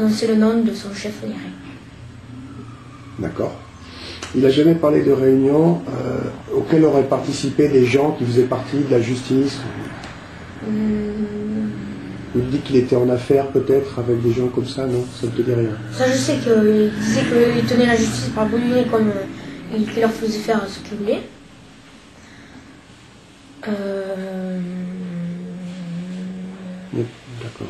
annoncer le nom de son chef direct. D'accord. Il n'a jamais parlé de réunions auxquelles auraient participé des gens qui faisaient partie de la justice. Il dit qu'il était en affaires peut-être avec des gens comme ça, non? Ça ne te dit rien? Ça, je sais qu'il disait qu'il tenait la justice par bout du nez, comme qu'il leur faisait faire ce qu'il voulait. D'accord.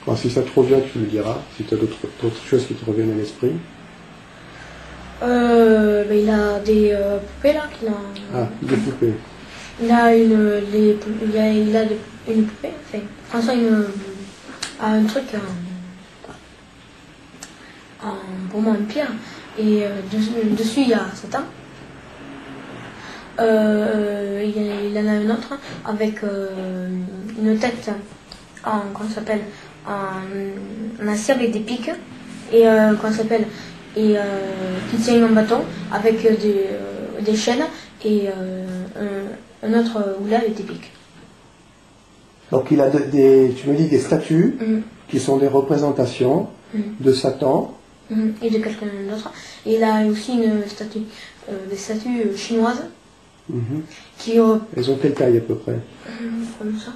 Alors, si ça te revient, tu me diras. Si tu as d'autres choses qui te reviennent à l'esprit. Il a des poupées là qu'il a. Ah, des poupées. Il a une poupée. Enfin, François a un truc pour moi en pierre. Et dessus il y a Satan. Il en a un autre avec une tête comment ça s'appelle, en acier avec des pics et comment ça s'appelle, et qui tient un bâton avec des chaînes et un autre houlet avec des pics. Donc il a tu me dis des statues qui sont des représentations de Satan. Et de quelqu'un d'autre. Et il a aussi des statues chinoises. Qui, elles ont quelle taille à peu près? Comme ça.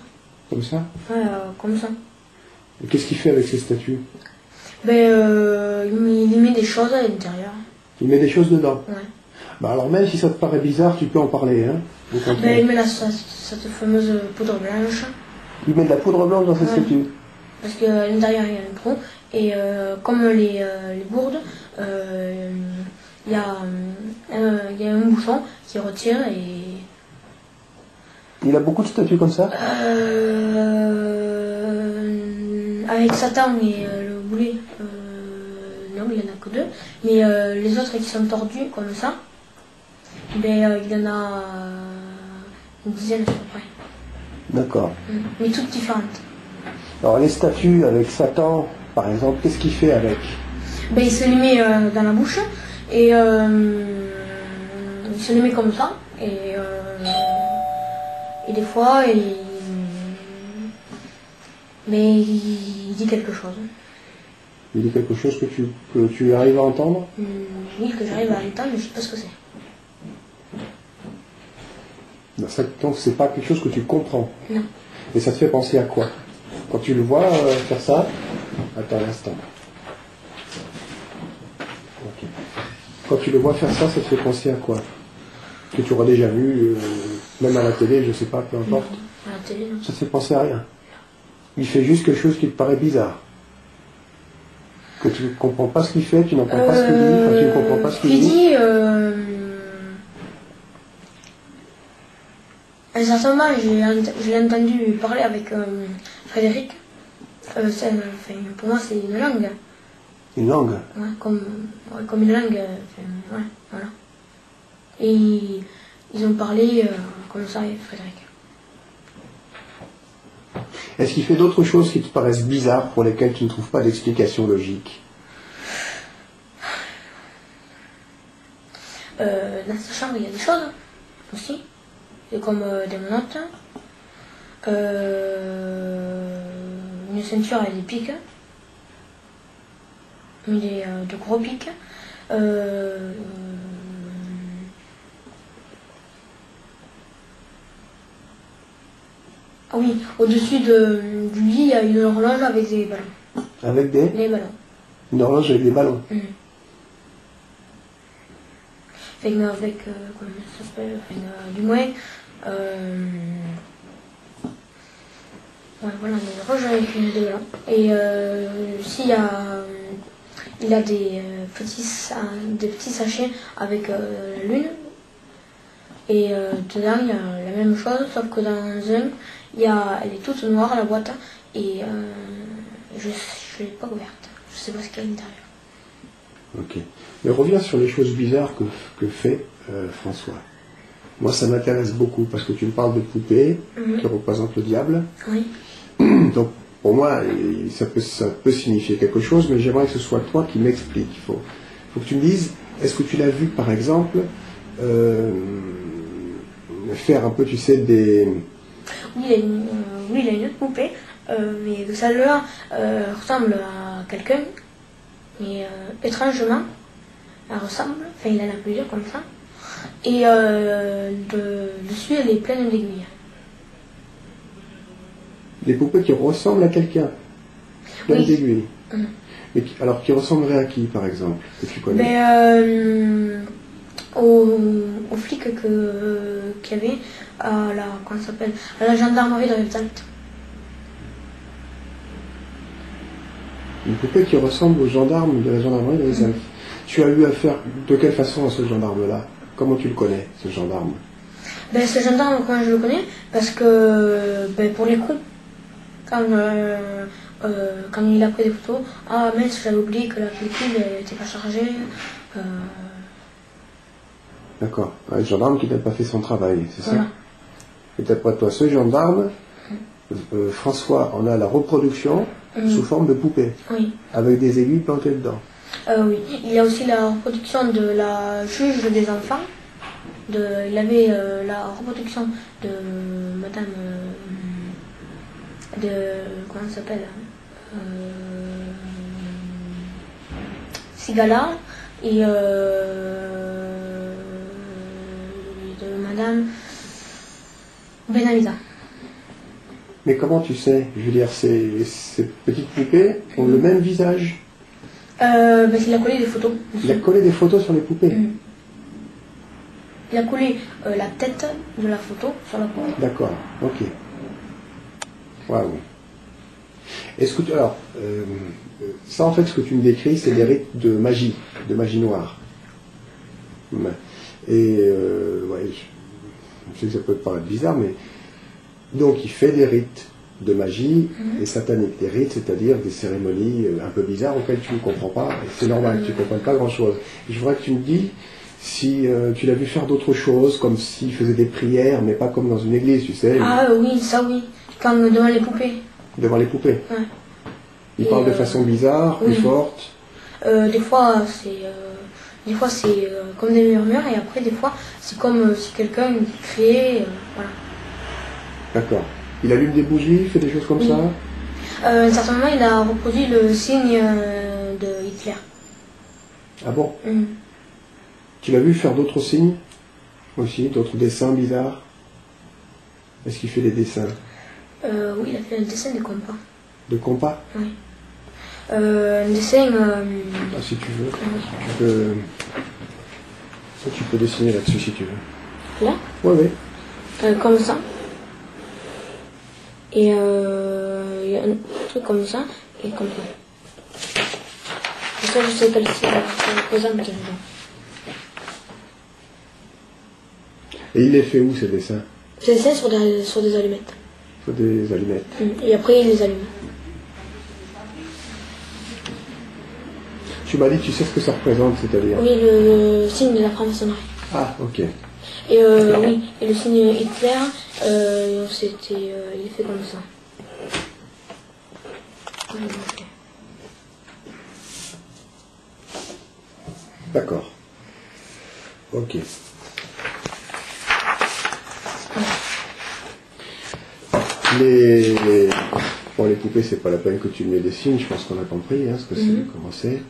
Comme ça? Ouais, comme ça. Et qu'est-ce qu'il fait avec ces statues? Il met des choses à l'intérieur. Il met des choses dedans? Ouais. Bah alors même si ça te paraît bizarre, tu peux en parler, hein? Il met cette fameuse poudre blanche. Il met de la poudre blanche dans ces statues? Parce qu'à l'intérieur il y a un trou, et comme les gourdes, il y a un bouchon qui retire et... Il a beaucoup de statues comme ça? Avec Satan et le boulet, non, il n'y en a que deux. Mais les autres qui sont tordus comme ça, il y en a une dizaine à peu près. D'accord. Mais toutes différentes. Alors les statues avec Satan, par exemple, qu'est-ce qu'il fait avec? Il se les met dans la bouche et il se les met comme ça et des fois mais il dit quelque chose. Il dit quelque chose que tu arrives à entendre? Oui, que j'arrive à entendre, mais je ne sais pas ce que c'est. Donc c'est pas quelque chose que tu comprends? Non. Et ça te fait penser à quoi? Quand tu le vois faire ça? Attends un instant. Okay. Quand tu le vois faire ça, ça te fait penser à quoi? Que tu auras déjà vu, même à la télé, je sais pas, peu importe. Non, à la télé, non. Ça te fait penser à rien? Il fait juste quelque chose qui te paraît bizarre. Que tu ne comprends pas ce qu'il fait, tu n'entends pas ce qu'il dit, enfin, tu ne comprends pas ce qu'il dit. À un certain moment, je l'ai entendu parler avec Frédéric. Pour moi, c'est une langue. Une langue? Ouais, comme une langue. Ouais, voilà. Et ils ont parlé comme ça avec Frédéric. Est-ce qu'il fait d'autres choses qui te paraissent bizarres pour lesquelles tu ne trouves pas d'explication logique? Dans sa chambre, il y a des choses aussi. C'est comme des menottes, une ceinture avec des pics, de gros pics. Ah oui, au-dessus du lit, il y a une horloge avec des ballons. Avec des ballons. Une horloge avec des ballons. Avec comment ça s'appelle, du moins, voilà, une horloge avec des ballons. Et il a des petits sachets avec la lune. Et dedans, il y a la même chose, sauf que dans un, elle est toute noire, la boîte, et je ne l'ai pas ouverte. Je ne sais pas ce qu'il y a à l'intérieur. Ok. Mais reviens sur les choses bizarres que fait François. Moi, ça m'intéresse beaucoup, parce que tu me parles de poupées qui représentent le diable. Oui. Donc, pour moi, ça peut signifier quelque chose, mais j'aimerais que ce soit toi qui m'explique. Il faut que tu me dises, est-ce que tu l'as vu, par exemple, faire un peu, tu sais, des... Oui, il a une autre poupée mais celle-là ressemble à quelqu'un, mais étrangement, elle ressemble, enfin il y en a plusieurs comme ça, et dessus elle est pleine d'aiguilles. Des poupées qui ressemblent à quelqu'un, plein d'aiguilles. Mais alors qui ressembleraient à qui, par exemple, que tu connais? Au flic qu'il y avait à la, comment ça s'appelle, à la gendarmerie de Rivesaltes. Une poupée qui ressemble aux gendarmes de la gendarmerie de Rivesaltes. Tu as eu affaire de quelle façon à ce gendarme-là? Comment tu le connais, ce gendarme? Ce gendarme, comment je le connais? Parce que pour les coups, quand il a pris des photos, ah mince, j'avais oublié que la pellicule n'était pas chargée. D'accord. Un gendarme qui n'a pas fait son travail, c'est Voilà. ça? Et d'après toi, ce gendarme, François en a la reproduction sous forme de poupée, Oui. avec des aiguilles plantées dedans. Oui. Il y a aussi la reproduction de la juge des enfants. Il avait la reproduction de madame... comment ça s'appelle Sigala et de madame Benamida. Mais comment tu sais? Je veux dire, ces petites poupées ont le même visage. Il a collé des photos. Il a collé des photos sur les poupées. Il a collé la tête de la photo sur la poupée. D'accord, ok. Waouh. Est-ce que alors, ça en fait, ce que tu me décris, c'est des rites de magie noire. Et ouais, je sais que ça peut te paraître bizarre, mais donc il fait des rites de magie et satanique. Des rites, c'est-à-dire des cérémonies un peu bizarres auxquelles tu ne comprends pas, et c'est normal, tu ne comprends pas grand-chose. Je voudrais que tu me dis si tu l'as vu faire d'autres choses, comme s'il faisait des prières, mais pas comme dans une église, tu sais. Ah oui, ça oui, comme devant les poupées. Devant les poupées. Ouais. Il parle de façon bizarre, plus forte. Des fois c'est comme des murmures et après des fois c'est comme si quelqu'un criait, voilà. D'accord. Il allume des bougies, il fait des choses comme ça. À un certain moment il a reproduit le signe de Hitler. Ah bon? Tu l'as vu faire d'autres signes aussi, d'autres dessins bizarres? Est-ce qu'il fait des dessins? Oui, il a fait un dessin de compas. De compas? Oui. Un dessin... Ah, si tu veux. Tu peux dessiner là-dessus si tu veux. Là? Oui, oui. Comme ça. Et il y a un truc comme ça et comme ça. Et ça, je sais quelle c'est la présente qu'il y a dedans. Et il les fait où ces dessins? Ces dessins sur des allumettes. Sur des allumettes. Et après, il les allume. Tu m'as dit, tu sais ce que ça représente, c'est-à-dire? Oui, le signe de la franc-maçonnerie. Ah, ok. Et oui, et le signe Hitler, il est fait comme ça. D'accord. Ok. Bon, les poupées, c'est pas la peine que tu me les dessines, je pense qu'on a compris ce que c'est, comment c'est.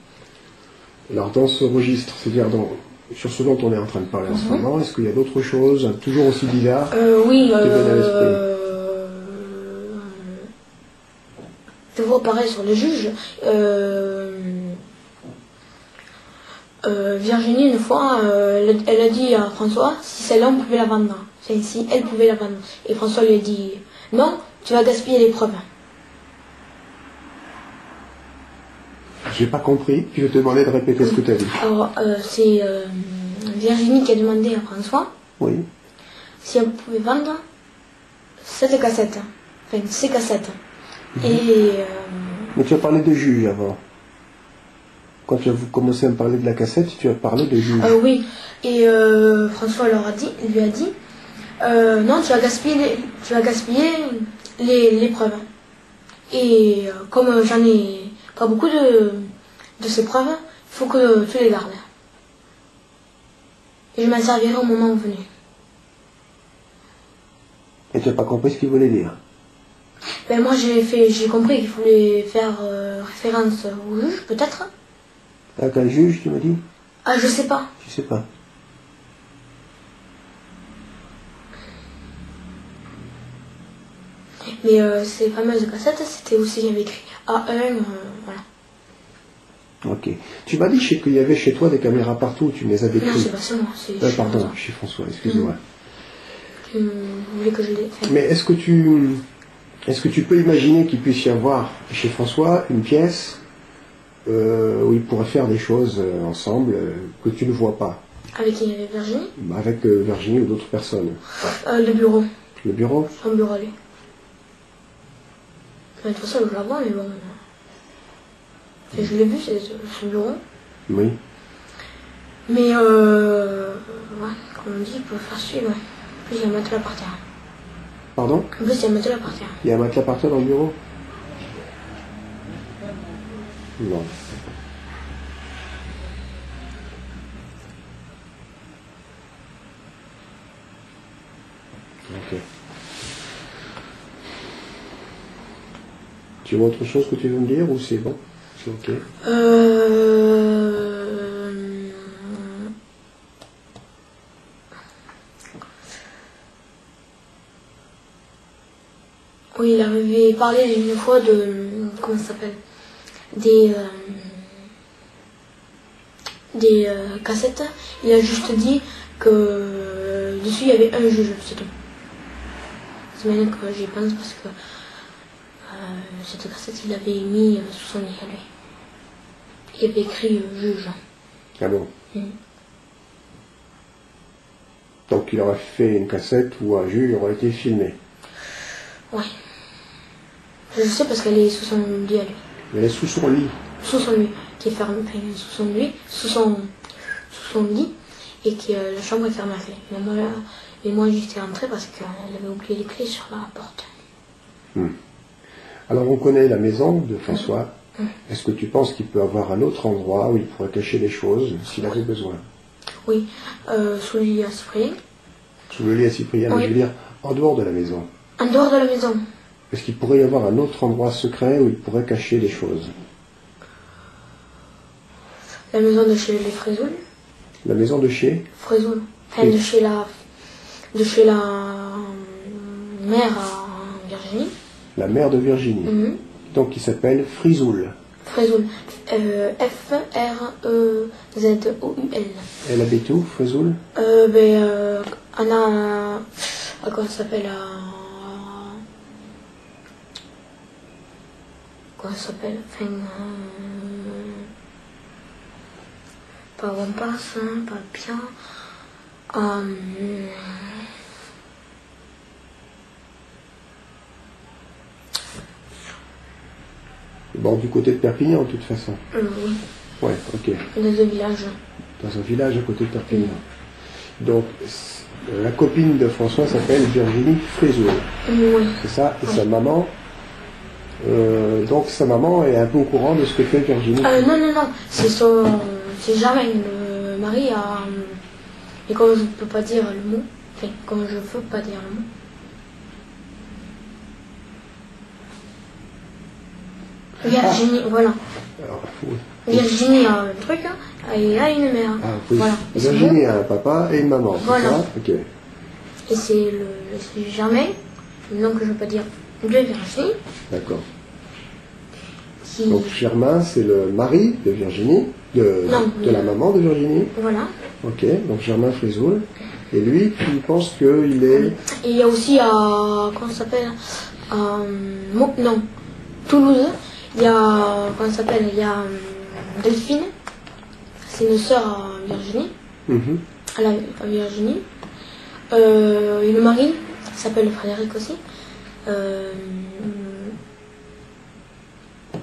Alors, dans ce registre, c'est-à-dire sur ce dont on est en train de parler en ce moment, est-ce qu'il y a d'autres choses, toujours aussi bizarres, oui, qui te viennent à l'esprit? Je vois pareil sur les juges. Virginie, une fois, elle a dit à François si celle-là on pouvait la vendre. Enfin, si elle pouvait la vendre. Et François lui a dit non, tu vas gaspiller les preuves. J'ai pas compris, puis je vais te demander de répéter ce que tu as dit. Alors, c'est Virginie qui a demandé à François si elle pouvait vendre cette cassette. Enfin, ces cassettes. Et... Mais tu as parlé de juge avant. Quand tu as commencé à me parler de la cassette, tu as parlé de juge. Oui, et François lui a dit non, tu vas gaspiller les preuves. Et comme j'en ai pas beaucoup de ces preuves, il faut que tu les gardes. Et je m'en servirai au moment venu. Et tu n'as pas compris ce qu'il voulait dire? Ben moi j'ai compris qu'il fallait faire référence au juge, peut-être. À quel juge, tu m'as dit? Ah, je sais pas. Je sais pas. Mais ces fameuses cassettes, c'était aussi, il y avait écrit A1, voilà. Ok. Tu m'as dit qu'il y avait chez toi des caméras partout, tu me les as Non, décrites. c'est pas ça, moi, c'est Pardon, François. chez François, excuse-moi. Vous voulez que je les... Enfin, Mais est-ce que tu peux imaginer qu'il puisse y avoir chez François une pièce où ils pourraient faire des choses ensemble que tu ne vois pas, avec qui il y avait Virginie? avec Virginie ou d'autres personnes? Le bureau. Le bureau? Son bureau, allez. De toute façon, je la vois, mais bon... Enfin, je l'ai vu, c'est son bureau. Oui. Mais ouais, comme on dit, il peut faire suivre. Ouais. En plus, il y a un matelas par terre. Pardon? En plus, il y a un matelas par terre. Il y a un matelas par terre dans le bureau? Non. Ok. Tu vois autre chose que tu veux me dire ou c'est bon? C'est ok. Oui, il avait parlé une fois de... Comment ça s'appelle? Des cassettes. Il a juste dit que dessus il y avait un juge, c'est tout. C'est maintenant que j'y pense parce que cette cassette il l'avait mis sous son lit à lui. Il avait écrit juge. Ah bon? Mm. Donc il aurait fait une cassette où un juge aurait été filmé. Ouais. Je sais parce qu'elle est sous son lit à lui. Elle est sous son lit. Sous son lit, qui est fermé, enfin, sous son lit, et que la chambre est fermée à clé. Mais moi j'étais rentrée parce qu'elle avait oublié les clés sur la porte. Alors on connaît la maison de François. Est-ce que tu penses qu'il peut avoir un autre endroit où il pourrait cacher des choses s'il avait besoin? Oui, sous le lit à Cyprien. Sous le lit à Cyprien, Oui. je veux dire en dehors de la maison. En dehors de la maison. Est-ce qu'il pourrait y avoir un autre endroit secret où il pourrait cacher des choses? La maison de chez les Fraisoul. La maison de chez? Fraisoul. Enfin, Oui. de chez la mère à Virginie. La mère de Virginie. Mhm. Donc il s'appelle Frisoul. Fraisoul. F-R-E-Z-O-U-L. Elle habite où, Frisoul? Anna. Comment ça s'appelle? Comment ça s'appelle? Enfin, pas Wampas, hein, pas bien. Bon, du côté de Perpignan, de toute façon. Oui, Ouais, ok. dans un village. Dans un village à côté de Perpignan. Donc, la copine de François s'appelle Virginie Frisoul. Oui. C'est ça? Et sa maman... donc sa maman est un peu au courant de ce que fait Virginie. Non. C'est Germaine, le mari à... Et comme je ne peux pas dire le mot, enfin, comme je ne veux pas dire le mot. Virginie, voilà. Alors, oui. Virginie a un truc, hein, et a une mère. Ah, oui. Voilà. Et c'est Virginie a un papa et une maman, c'est Voilà. ça? Ok. Et c'est Germain, le nom que je ne veux pas dire, de Virginie, D'accord. qui... Donc Germain, c'est le mari de Virginie, Non, de la maman de Virginie. Voilà. Ok, donc Germain Frisoul. Et lui, tu penses qu'il est... Et il y a aussi à... Comment ça s'appelle? Non. Toulouse. Il y a... Comment ça s'appelle? Il y a Delphine. C'est une sœur à Virginie. Mhm. À Virginie. Et le mari s'appelle Frédéric aussi.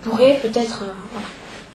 Pourrait peut-être... voilà.